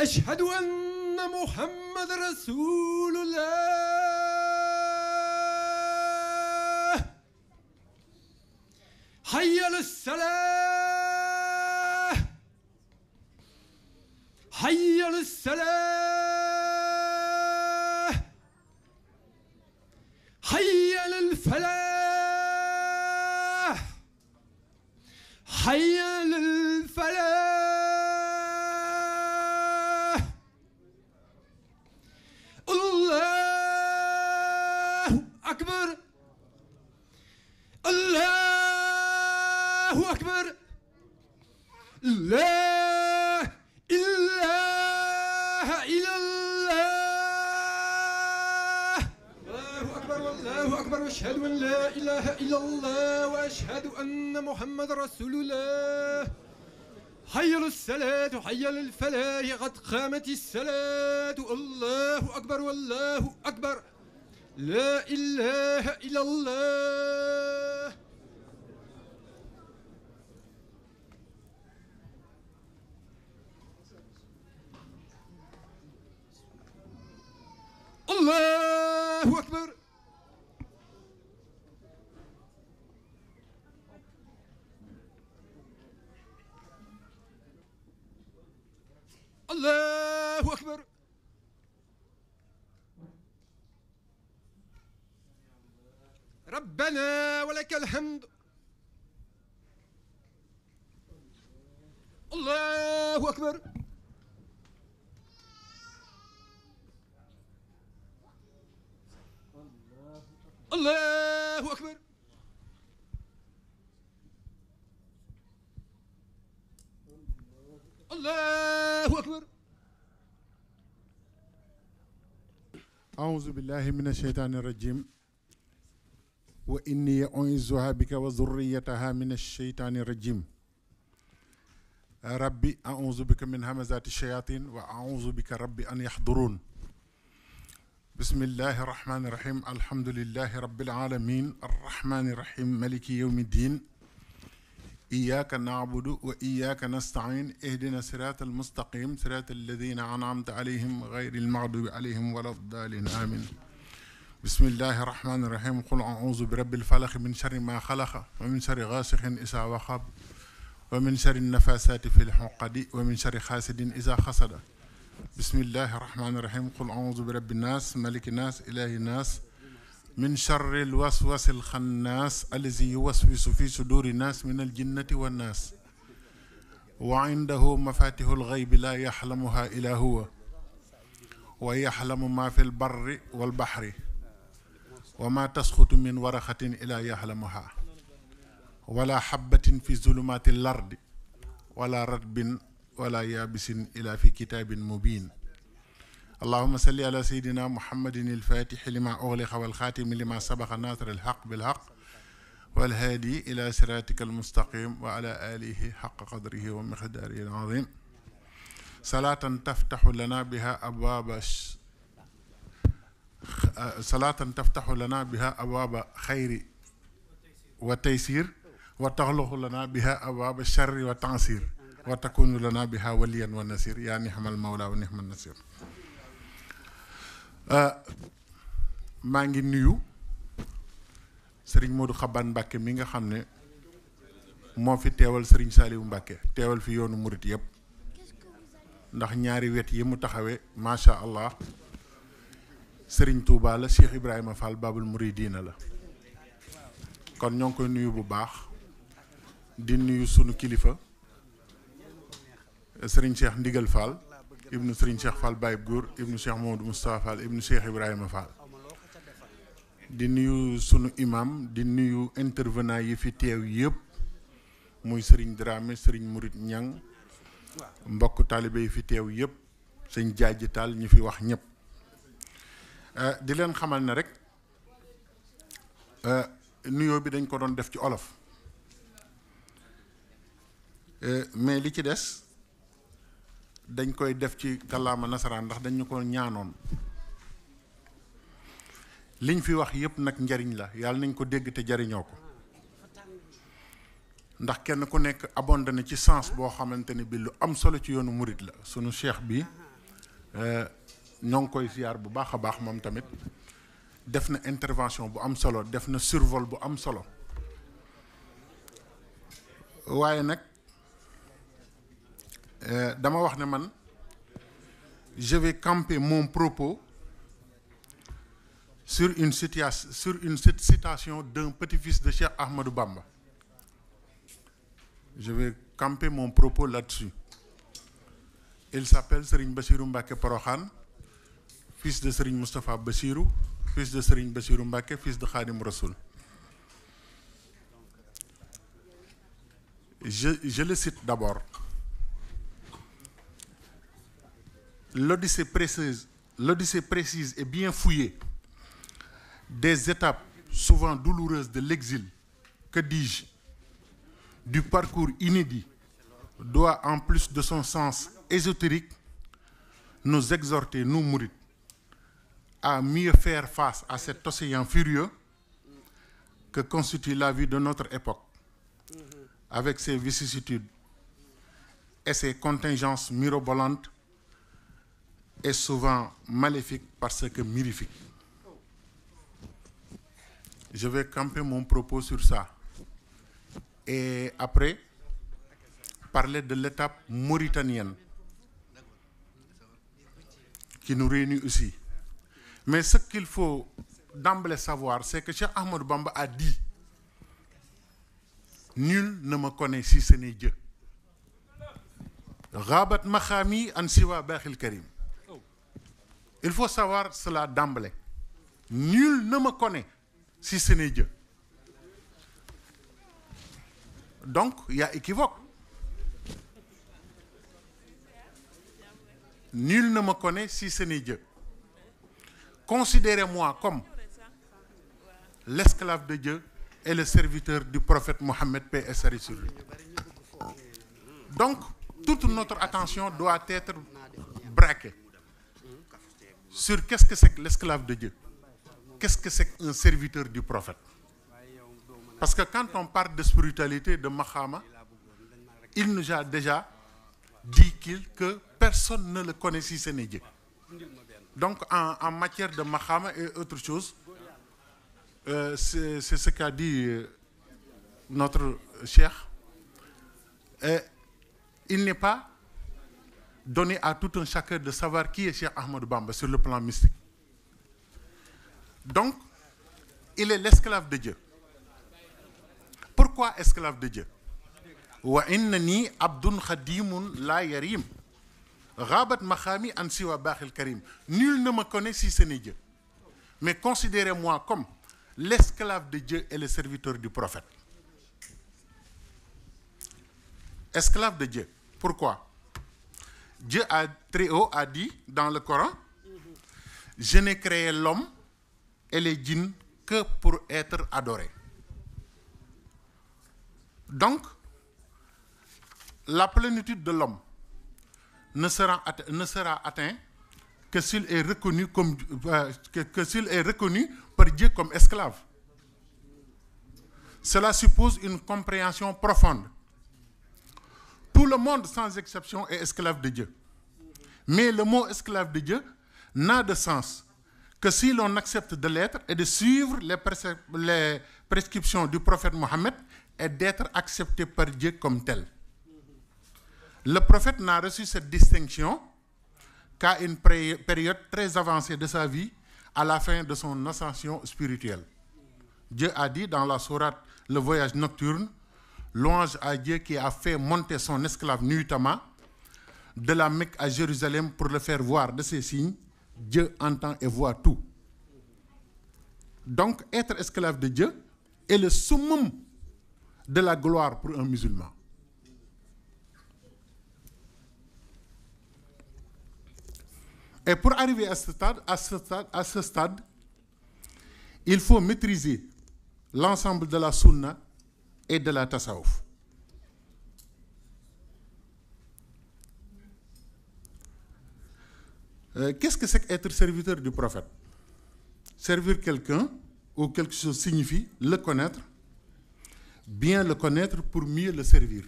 أشهد أن محمد رسول الله حي على الصلاة حي على الصلاة حي على الفلاح حي على الفلاح الله أكبر الله أكبر لا إله إلا الله الله أكبر والله أكبر وأشهد أن لا إله إلا الله وأشهد أن محمد رسول الله حي على الصلاة حي على الفلاح قد قامت الصلاة الله أكبر والله أكبر لا إله إلا الله الله أكبر الله أكبر ربنا ولك الحمد الله أكبر الله أكبر الله أكبر أعوذ بالله من الشيطان الرجيم وإني أعيذها بك وذريتها من الشيطان الرجيم ربي أعوذ بك من همزات الشياطين وأعوذ بك ربي أن يحضرون بسم الله الرحمن الرحيم الحمد لله رب العالمين الرحمن الرحيم مالك يوم الدين إياك نعبد وإياك نستعين اهدنا الصراط المستقيم صراط الذين أنعمت عليهم غير المغضوب عليهم ولا الضالين آمين بسم الله الرحمن الرحيم قل أعوذ برب الفلق من شر ما خلق ومن شر غاسق إذا وقب ومن شر النفاسات في العقد ومن شر حاسد إذا حسد بسم الله الرحمن الرحيم قل أعوذ برب الناس ملك الناس إله الناس من شر الوسوس الخناس الذي يوسوس في صدور الناس من الجنة والناس وعنده مفاتيح الغيب لا يحلمها إلا هو ويحلم ما في البر والبحر وما تسقط من ورقة إلا يحلمها ولا حبة في ظلمات الأرض ولا رطب ولا يابس إلا في كتاب مبين اللهم صل على سيدنا محمد الفاتح لما أغلق والخاتم لما سبق ناصر الحق بالحق والهادي إلى صراطك المستقيم وعلى آله حق قدره ومقداره العظيم صلاة تفتح لنا بها أبواب خير وتيسير وتغلق لنا بها أبواب الشر والتعسير وتكون لنا بها وليا ونصير يا نعم المولى ونعم النصير maa ngi nuyu Serigne Modou Xaban Mbacke mi nga xam ne moo fi teewal Serigne Saliou Mbacke teewal fi yoonu murit yëpp ndax ñaari wet yi mu taxawee macha allah Serigne Touba la Cheikh Ibrahima Fall Babul Mouridina la kon ñoo ngi koy nuyu bu baax di nuyu sunu kilifa Serigne Cheikh Ndigal Fall ibnu Serigne Cheikh Fall Baye Góor ibnu Cheikh Mamadou Moustapha Fall ibnu Cheikh Ibrahima Fall di nuyu sunu imam di nuyu intervenant yi fi teew yëpp muy Serigne Dramé Serigne Mourid Ñang mbokk taalibe yi fi teew yëpp sëñ Jaaji Taal ñu fi wax ñëpp di leen xamal ne rek nuyoo bi dañ ko doon def ci olof mais li ci des dañ koy def ci kàllaama nasaraan ndax dañ ñu ko ñaanoon liñ fi wax yëpp nag njariñ la yàlla nañ ko dégg te jariñoo ko ndax kenn ku nekk abondé na ci sens boo xamante ne bi lu am solo ci yoonu murit la sunu cheikh bi ñoo ngi koy ziar bu baax a baax moom tamit def na intervention bu am solo def na survol bu am solo waaye nag dama wax ne man je vais camper mon propos sur une citation d'un petit-fils de Cheikh Ahmadou Bamba. Je vais camper mon propos là-dessus. Il s'appelle Serigne Bassirou Mbacké Porokhane, fils de Serigne Moustapha Bassirou, fils de Serigne Bassirou Mbacké, fils de Khadim Rassoul. Je le cite d'abord. L'Odyssée précise et bien fouillée des étapes souvent douloureuses de l'exil, que dis-je, du parcours inédit, doit, en plus de son sens ésotérique, nous exhorter, nous mourides, à mieux faire face à cet océan furieux que constitue la vie de notre époque, avec ses vicissitudes et ses contingences mirobolantes et souvent maléfiques parce que mirifiques. Je vais camper mon propos sur ça. Et après, parler de l'étape mauritanienne qui nous réunit aussi. Mais ce qu'il faut d'emblée savoir, c'est que Cheikh Ahmadou Bamba a dit « Nul ne me connaît si ce n'est Dieu. » Ghabat makhami an siwa bakhil karim. Il faut savoir cela d'emblée. Nul ne me connaît si ce n'est Dieu. Donc, il y a équivoque. Nul ne me connaît si ce n'est Dieu. Considérez-moi comme l'esclave de Dieu et le serviteur du prophète Mohammed, paix et salut sur lui. Donc, toute notre attention doit être braquée sur qu'est-ce que c'est que l'esclave de Dieu. Qu'est-ce que c'est qu'un serviteur du prophète? Parce que quand on parle de spiritualité, de Makhama, il nous a déjà dit que personne ne le connaît si ce n'est Dieu. Donc en matière de Makhama et autre chose, c'est ce qu'a dit notre cheikh. Il n'est pas donné à tout un chacun de savoir qui est Cheikh Ahmadou Bamba sur le plan mystique. Donc, il est l'esclave de Dieu. Pourquoi esclave de Dieu? Wa innani abdun khadimun la yarim. Ghabat makhami an siwa bakhil karim. Nul ne me connaît si ce n'est Dieu. Mais considérez-moi comme l'esclave de Dieu et le serviteur du prophète. Esclave de Dieu. Pourquoi? Dieu a très haut a dit dans le Coran, je n'ai créé l'homme et les djinns que pour être adorés. Donc, la plénitude de l'homme ne sera atteint que s'il est reconnu s'il est reconnu par Dieu comme esclave. Cela suppose une compréhension profonde. Tout le monde, sans exception, est esclave de Dieu. Mais le mot esclave de Dieu n'a de sens que si l'on accepte de l'être et de suivre les prescriptions du prophète Mohammed et d'être accepté par Dieu comme tel. Le prophète n'a reçu cette distinction qu'à une période très avancée de sa vie, à la fin de son ascension spirituelle. Dieu a dit dans la sourate Le Voyage nocturne, louange à Dieu qui a fait monter son esclave nuitamment de la Mecque à Jérusalem pour le faire voir de ses signes. Dieu entend et voit tout. Donc, être esclave de Dieu est le summum de la gloire pour un musulman. Et pour arriver à ce stade, il faut maîtriser l'ensemble de la sunna et de la tasawuf. Qu'est-ce que c'est qu'être serviteur du prophète? Servir quelqu'un ou quelque chose signifie le connaître, bien le connaître pour mieux le servir.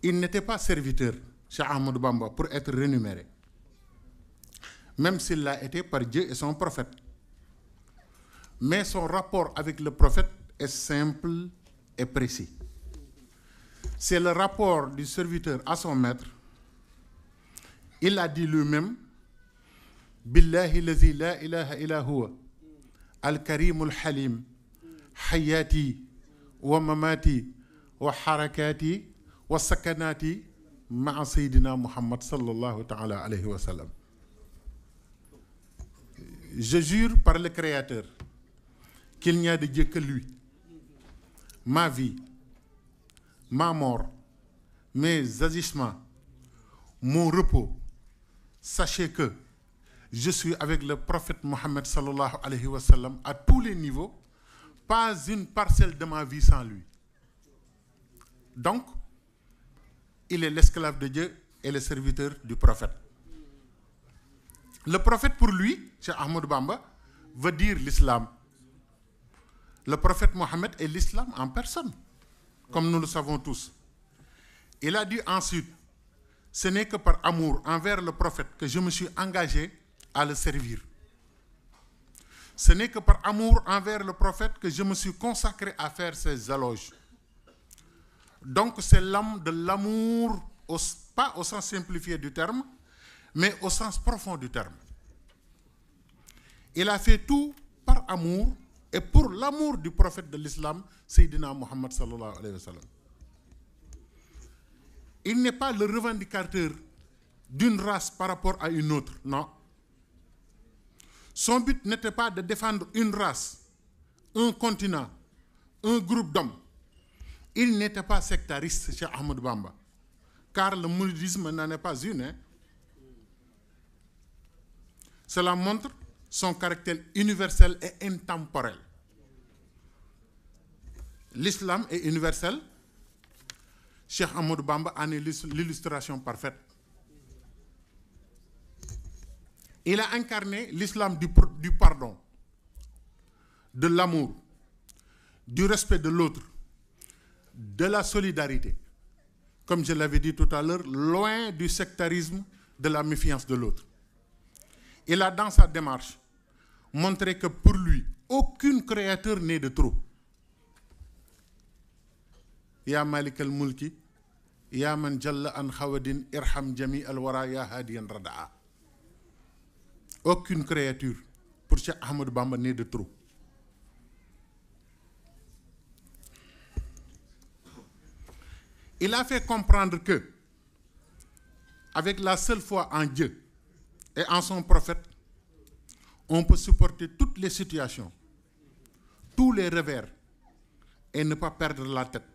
Il n'était pas serviteur, Cheikh Ahmadou Bamba pour être rémunéré, même s'il l'a été par Dieu et son prophète. Mais son rapport avec le prophète est simple et précis. C'est le rapport du serviteur à son maître. Il a dit lui-même, Billahi lazi la ilaha illa huwa, al-karimul halim, hayati wa mamati wa harakati wa sakanati ma'a Sayyidina Muhammad sallallahu ta'ala alayhi wa sallam. Je jure par le Créateur qu'il n'y a de Dieu que lui. Ma vie, ma mort, mes agissements, mon repos, sachez que je suis avec le prophète Mohammed sallallahu alayhi wa sallam à tous les niveaux, pas une parcelle de ma vie sans lui. Donc, il est l'esclave de Dieu et le serviteur du prophète. Le prophète pour lui, Cheikh Ahmadou Bamba, veut dire l'islam. Le prophète Mohammed est l'islam en personne, comme nous le savons tous. Il a dit ensuite, ce n'est que par amour envers le prophète que je me suis engagé à le servir. Ce n'est que par amour envers le prophète que je me suis consacré à faire ses éloges. Donc c'est l'âme de l'amour, pas au sens simplifié du terme, mais au sens profond du terme. Il a fait tout par amour et pour l'amour du prophète de l'islam, Sayyidina Muhammad sallallahu alayhi wa sallam. Il n'est pas le revendicateur d'une race par rapport à une autre, non. Son but n'était pas de défendre une race, un continent, un groupe d'hommes. Il n'était pas sectariste, Cheikh Ahmadou Bamba, car le mouridisme n'en est pas une. Hein. Cela montre son caractère universel et intemporel. L'islam est universel. Cheikh Ahmadou Bamba en est l'illustration parfaite. Il a incarné l'islam du pardon, de l'amour, du respect de l'autre, de la solidarité. Comme je l'avais dit tout à l'heure, loin du sectarisme, de la méfiance de l'autre. Il a dans sa démarche montré que pour lui, aucune créature n'est de trop. Ya Malik al-Mulki, Ya Man Jalla an Khawadin, Irham Jami al-Wara, Ya Hadiyan Rada'a. Aucune créature pour Cheikh Ahmadou Bamba n'est de trop. Il a fait comprendre que, avec la seule foi en Dieu et en son prophète, on peut supporter toutes les situations, tous les revers et ne pas perdre la tête.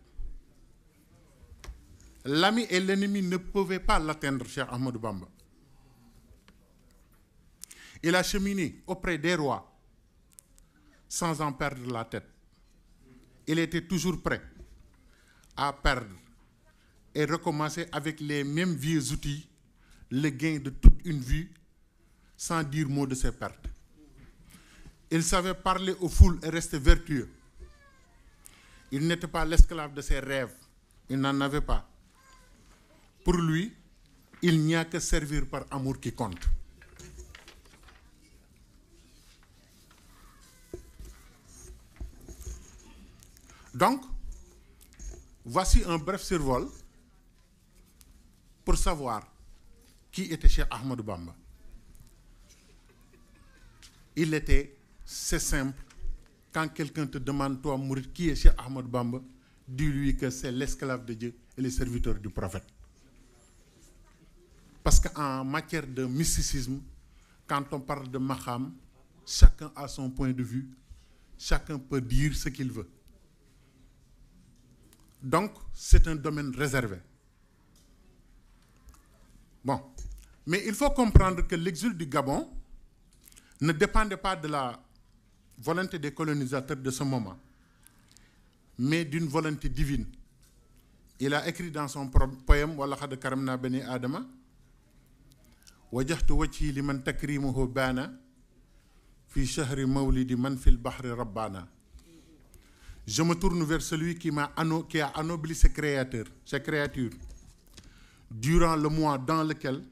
L'ami et l'ennemi ne pouvaient pas l'atteindre, Cheikh Ahmadou Bamba. Il a cheminé auprès des rois sans en perdre la tête. Il était toujours prêt à perdre et recommencer avec les mêmes vieux outils le gain de toute une vie sans dire mot de ses pertes. Il savait parler aux foules et rester vertueux. Il n'était pas l'esclave de ses rêves. Il n'en avait pas. Pour lui, il n'y a que servir par amour qui compte. Donc, voici un bref survol pour savoir qui était Cheikh Ahmadou Bamba. Il était, c'est simple, quand quelqu'un te demande, toi, Mourid, qui est Cheikh Ahmadou Bamba, dis-lui que c'est l'esclave de Dieu et le serviteur du prophète. Parce qu'en matière de mysticisme, quand on parle de Maham, chacun a son point de vue, chacun peut dire ce qu'il veut. Donc, c'est un domaine réservé. Bon, mais il faut comprendre que l'exil du Gabon ne dépendait pas de la volonté des colonisateurs de ce moment, mais d'une volonté divine. Il a écrit dans son poème Walaqad karamna bani Adama, wajjahtu wajhi liman takrimuhu bana fi shahri mawlidi man fil bahri rabbana. Je me tourne vers celui qui a anobli ses créatures, durant le mois dans lequel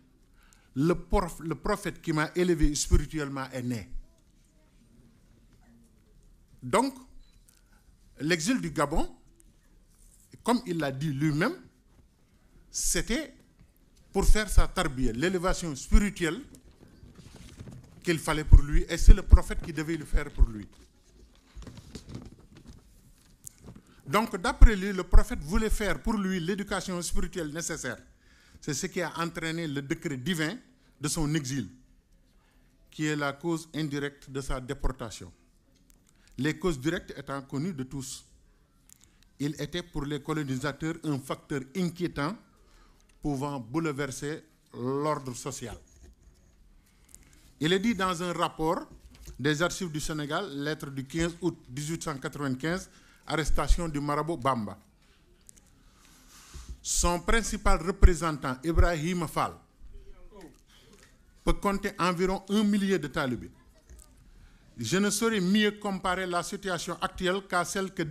le prophète qui m'a élevé spirituellement est né. Donc, l'exil du Gabon, comme il l'a dit lui-même, c'était pour faire sa tarbiya, l'élévation spirituelle qu'il fallait pour lui, et c'est le prophète qui devait le faire pour lui. Donc, d'après lui, le prophète voulait faire pour lui l'éducation spirituelle nécessaire. C'est ce qui a entraîné le décret divin de son exil, qui est la cause indirecte de sa déportation. Les causes directes étant connues de tous. Il était pour les colonisateurs un facteur inquiétant pouvant bouleverser l'ordre social. Il est dit dans un rapport des archives du Sénégal, lettre du 15 août 1895, arrestation du marabout Bamba. Son principal représentant, Ibrahim Fall, peut compter environ 1 millier de talibés. Je ne saurais mieux comparer la situation actuelle qu'à celle que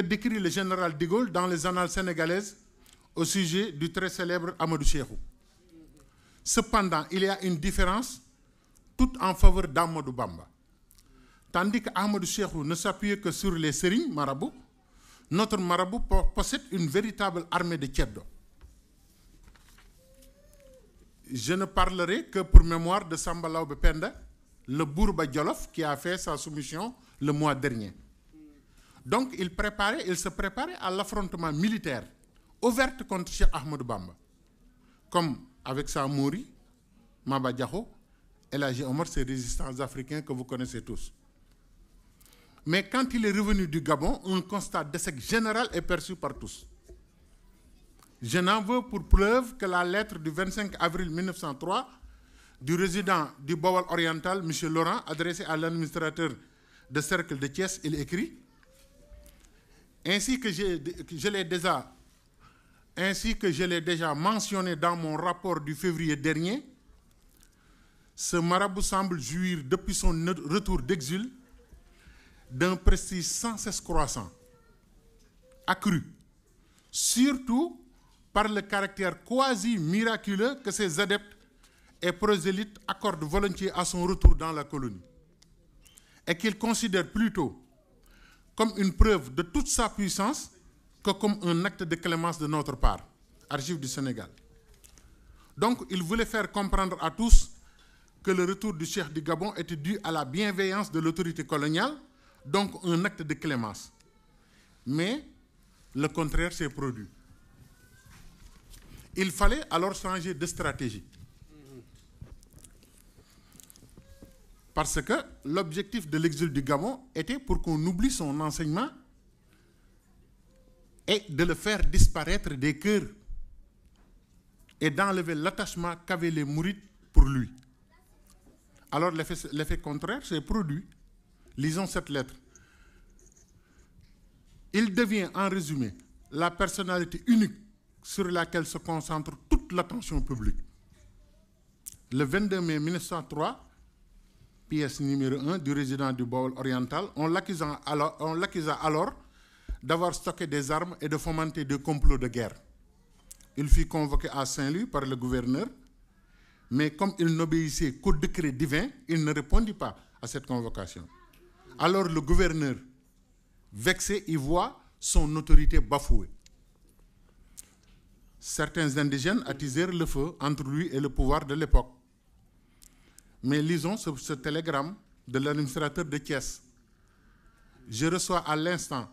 décrit le général de Gaulle dans les annales sénégalaises au sujet du très célèbre Amadou Cheikhou. Cependant, il y a une différence toute en faveur d'Amadou Bamba. Tandis qu'Amadou Cheikhou ne s'appuyait que sur les sérignes marabouts, notre marabout possède une véritable armée de tchèddo. Je ne parlerai que pour mémoire de Samba Laobé Penda, le Bourba Djolof qui a fait sa soumission le mois dernier. Donc il se préparait à l'affrontement militaire ouvert contre Cheikh Ahmadou Bamba, comme avec Samori, Maba Diakhou et la Omar, ces résistants africains que vous connaissez tous. Mais quand il est revenu du Gabon, un constat d'échec général est perçu par tous. Je n'en veux pour preuve que la lettre du 25 avril 1903 du résident du Bawal oriental, M. Laurent, adressée à l'administrateur de cercle de Thiès, il écrit « Ainsi que je l'ai déjà mentionné dans mon rapport du février dernier, ce marabout semble jouir depuis son retour d'exil d'un prestige sans cesse croissant, accru, surtout par le caractère quasi miraculeux que ses adeptes et prosélytes accordent volontiers à son retour dans la colonie, et qu'il considère plutôt comme une preuve de toute sa puissance que comme un acte de clémence de notre part. Archives du Sénégal. Donc, il voulait faire comprendre à tous que le retour du Cheikh du Gabon était dû à la bienveillance de l'autorité coloniale, donc un acte de clémence. Mais le contraire s'est produit. Il fallait alors changer de stratégie. Parce que l'objectif de l'exil du Gabon était pour qu'on oublie son enseignement et de le faire disparaître des cœurs et d'enlever l'attachement qu'avaient les mourides pour lui. Alors l'effet contraire s'est produit. Lisons cette lettre. Il devient en résumé la personnalité unique sur laquelle se concentre toute l'attention publique. Le 22 mai 1903, pièce numéro 1 du résident du Baol oriental, on l'accusa alors d'avoir stocké des armes et de fomenter des complots de guerre. Il fut convoqué à Saint-Louis par le gouverneur, mais comme il n'obéissait qu'au décret divin, il ne répondit pas à cette convocation. Alors le gouverneur, vexé, y voit son autorité bafouée. Certains indigènes attisèrent le feu entre lui et le pouvoir de l'époque. Mais lisons ce télégramme de l'administrateur de Thiès. Je reçois à l'instant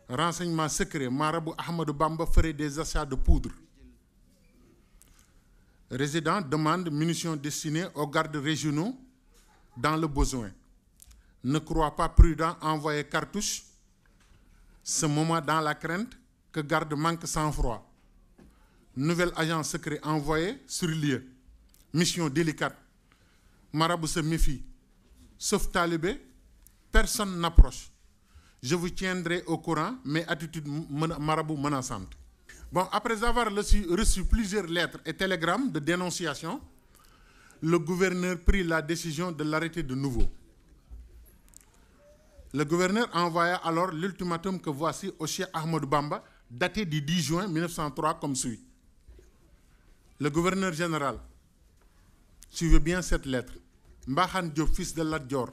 renseignement secret, marabout Ahmadou Bamba ferait des achats de poudre. Résident demande munitions destinées aux gardes régionaux dans le besoin. Ne crois pas prudent envoyer cartouches ce moment dans la crainte que garde manque sang-froid. Nouvel agent secret envoyé sur lieu. Mission délicate. Marabout se méfie. Sauf talibé, personne n'approche. Je vous tiendrai au courant, mais attitude marabout menaçante. Bon, après avoir reçu plusieurs lettres et télégrammes de dénonciation, le gouverneur prit la décision de l'arrêter de nouveau. Le gouverneur envoya alors l'ultimatum que voici au Cheikh Ahmadou Bamba, daté du 10 juin 1903 comme suit. Le gouverneur général, suivez bien cette lettre. Mbahan Diop, fils de Lat Dior,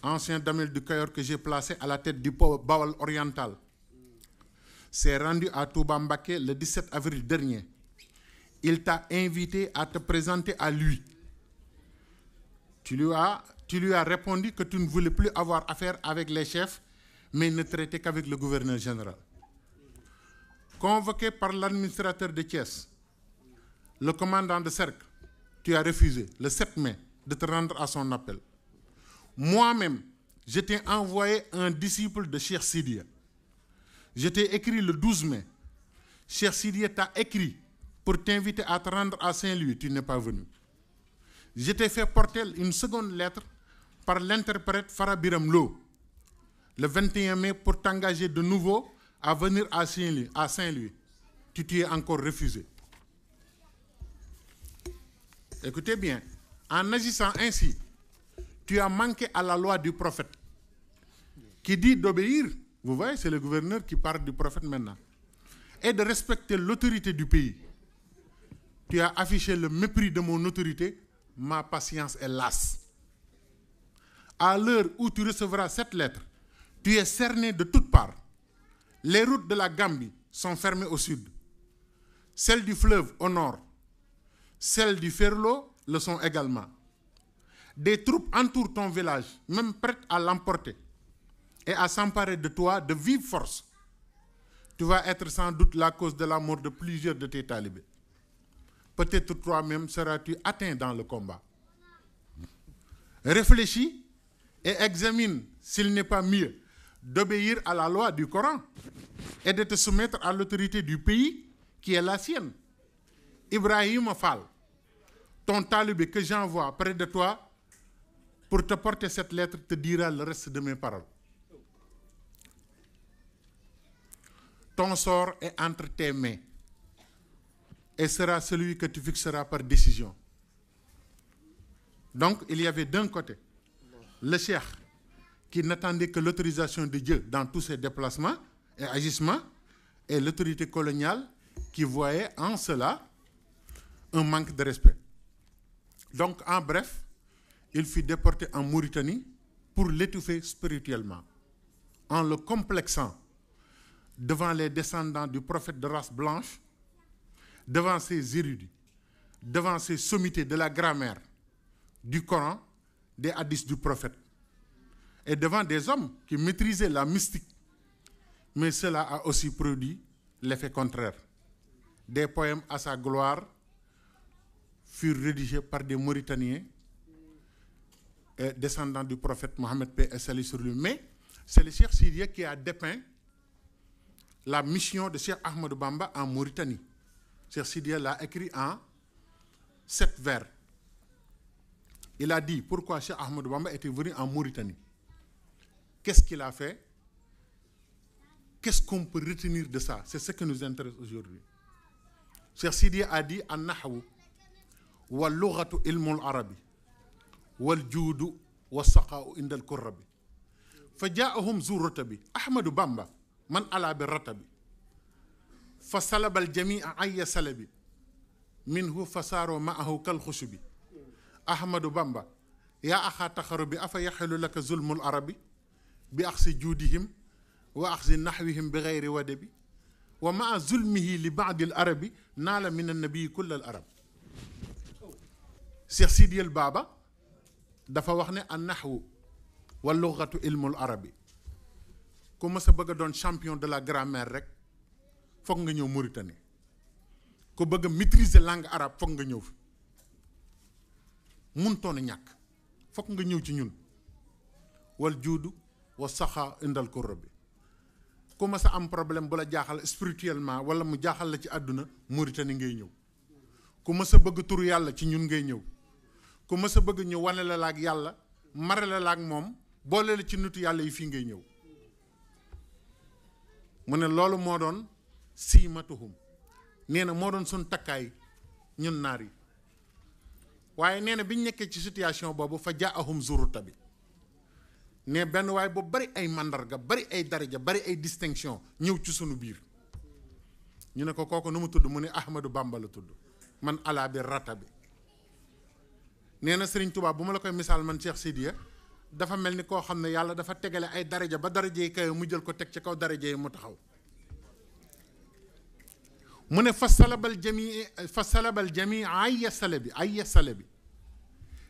ancien damel du Cayor que j'ai placé à la tête du Bawal oriental, s'est rendu à Touba Mbaké le 17 avril dernier. Il t'a invité à te présenter à lui. Tu lui as répondu que tu ne voulais plus avoir affaire avec les chefs, mais ne traiter qu'avec le gouverneur général. Convoqué par l'administrateur de Thiès, le commandant de cercle, tu as refusé le 7 mai de te rendre à son appel. Moi-même, je t'ai envoyé un disciple de Cheikh Sidiya. Je t'ai écrit le 12 mai. Cheikh Sidiya t'a écrit pour t'inviter à te rendre à Saint-Louis. Tu n'es pas venu. Je t'ai fait porter une seconde lettre par l'interprète Farabiram Lo le 21 mai pour t'engager de nouveau à venir à Saint-Louis. Tu t'y es encore refusé. Écoutez bien, en agissant ainsi, tu as manqué à la loi du prophète qui dit d'obéir, vous voyez, c'est le gouverneur qui parle du prophète maintenant, et de respecter l'autorité du pays. Tu as affiché le mépris de mon autorité, ma patience est lasse. À l'heure où tu recevras cette lettre, tu es cerné de toutes parts. Les routes de la Gambie sont fermées au sud, celles du fleuve au nord, celles du Ferlo le sont également. Des troupes entourent ton village, même prêtes à l'emporter et à s'emparer de toi de vive force. Tu vas être sans doute la cause de la mort de plusieurs de tes talibés. Peut-être toi-même seras-tu atteint dans le combat. Réfléchis et examine s'il n'est pas mieux d'obéir à la loi du Coran et de te soumettre à l'autorité du pays qui est la sienne. Ibrahim Fall, ton talibé que j'envoie près de toi pour te porter cette lettre, te dira le reste de mes paroles. Ton sort est entre tes mains et sera celui que tu fixeras par décision. Donc, il y avait d'un côté le cheikh qui n'attendait que l'autorisation de Dieu dans tous ses déplacements et agissements, et l'autorité coloniale qui voyait en cela un manque de respect. Donc, en bref, il fut déporté en Mauritanie pour l'étouffer spirituellement, en le complexant devant les descendants du prophète de race blanche, devant ses érudits, devant ses sommités de la grammaire, du Coran, des hadiths du prophète, et devant des hommes qui maîtrisaient la mystique. Mais cela a aussi produit l'effet contraire. Des poèmes à sa gloire furent rédigés par des Mauritaniens et descendants du prophète Mohammed P. et salut sur lui. Mais c'est le Cheikh Sidiya qui a dépeint la mission de Cheikh Ahmadou Bamba en Mauritanie. Cheikh Sidiya l'a écrit en 7 vers. Il a dit pourquoi Cheikh Ahmadou Bamba était venu en Mauritanie. Qu'est-ce qu'il a fait? Qu'est-ce qu'on peut retenir de ça? C'est ce qui nous intéresse aujourd'hui. Cheikh Sidiya a dit an-nahwu wal lughatu ilmul arabi wal juudu was saqa'u indal kurrabi fa ja'ahum zurratabi Ahmadou Bamba man ala bi ratabi fa salabal jami'a ayya salabi minhu fasaro ma'ahu kal khushubi Ahmadou Bamba ya akha takharubi afa yahilu laka zulmul arabi bi akhsi juudihim wa akhsi nahwihim bi ghayri wadabi wa ma'a zulmihi li ba'd al arabi nala min an nabi kull al arab. Cheikh Sidiya al Baba dafa wax ne an nahwu wal lughatu ilmul arabi ku ma sa bëgg a doon champion de la grammaire rek foog nga ñëw Mauritanie, ku bëgg a maîtriser langue arabe foog nga ñëw fi, muntoon a ñàkk foog nga ñëw ci ñun. wal juudu wa saxa indal kurra bi ku ma sa am problème bu la jaaxal spirituellement wala mu jaaxal la ci àdduna Mauritanie ngay ñëw. ku ma sa bëgg turu yàlla ci ñun ngay ñëw. ku ma sa bëgg ñu wane la laak yàlla mare la laak moom boole la ci nitu yàlla yi fii ngay ñëw. mu ne loolu moo doon siimatuhum, nee na moo doon sun takkaay ñun naar yi. waaye nee na biñ nekkee ci situation boobu fa jaahum zuruta bi ne benn waaye bu bari ay mandarga bari ay daraja bari ay distinction ñëw ci sunu biir. ñu ne ko kooku nu mu tudd mu ne Ahmadou Bamba la tudd. man ala bi rata bi nee na Sëriñ Tuubaa bu ma la koy misaal man Cheikh Sidiya dafa mel ni koo xam ne yàlla dafa tegale ay daraja ba daraja yi kawe mu jël ko teg ci kaw daraja yi mu taxaw mu ne fa salabal jami ay sale bi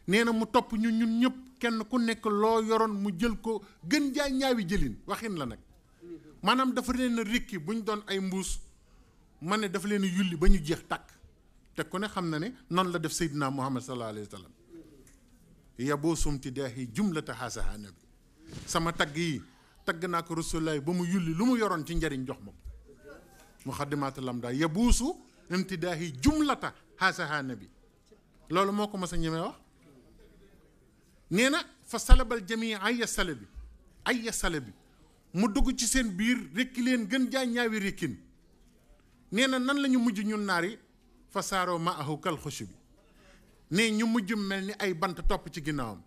nee na mu topp ñun ñëpp kenn ku nekk loo yoroon mu jël ko gën jaay ñaawi jëlin waxin la nag maanaam dafa leen a rikki bu ñu doon ay mbuus ma ne dafa leen a yulli ba ñu jeex tàkk te ku ne xam na ne noonu la def Seydina Muhammad sallallahu alayhi wa sallam yaboo sumti daahi jumlata hasaha nabi sama tagg yi tagg naa ko rasulullahi ba mu yulli lu mu yoroon ci njariñ jox ma muxaddimaatu lamda yabuusu imtidaahi jumlata hasaha nabi loolu moo ko mas a ñemee wax nee na fa salabal jamii ay sale bi mu dugg ci seen biir rekki leen gën jaa ñaawi rekkin nee na nan la ñu mujj ñun naar yi fa saaroo ma ahu kal xushi bi ne ñu mujj mel ni ay bant topp ci ginnaawam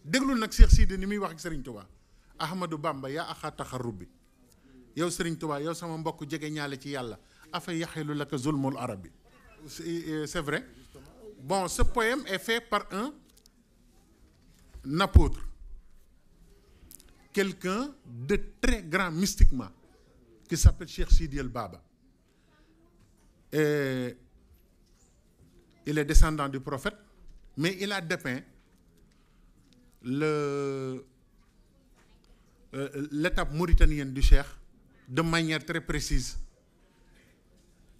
déglul nag Cheikh Sidi ni muy wax ak Serigne Touba Ahmadou Bamba yaa axa taxarub bi yow Serigne Touba yow sama mbokk jege ñaale ci yàlla afa yaxilu laka zulmul arabi c'est vrai bon ce poème est fait par un apôtre quelqu'un de très grand mystiquement qui s'appelle Cheikh Sidi El Baba et il est descendant du prophète mais il a dépeint l'étape mauritanienne du cheikh de manière très précise.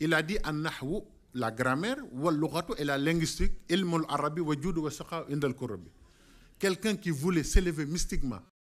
Il a dit an-nahwu, la grammaire, wal lughatu et la linguistique, ilmul arabi wa judu wa saqa indal kurabi. Quelqu'un qui voulait s'élever mystiquement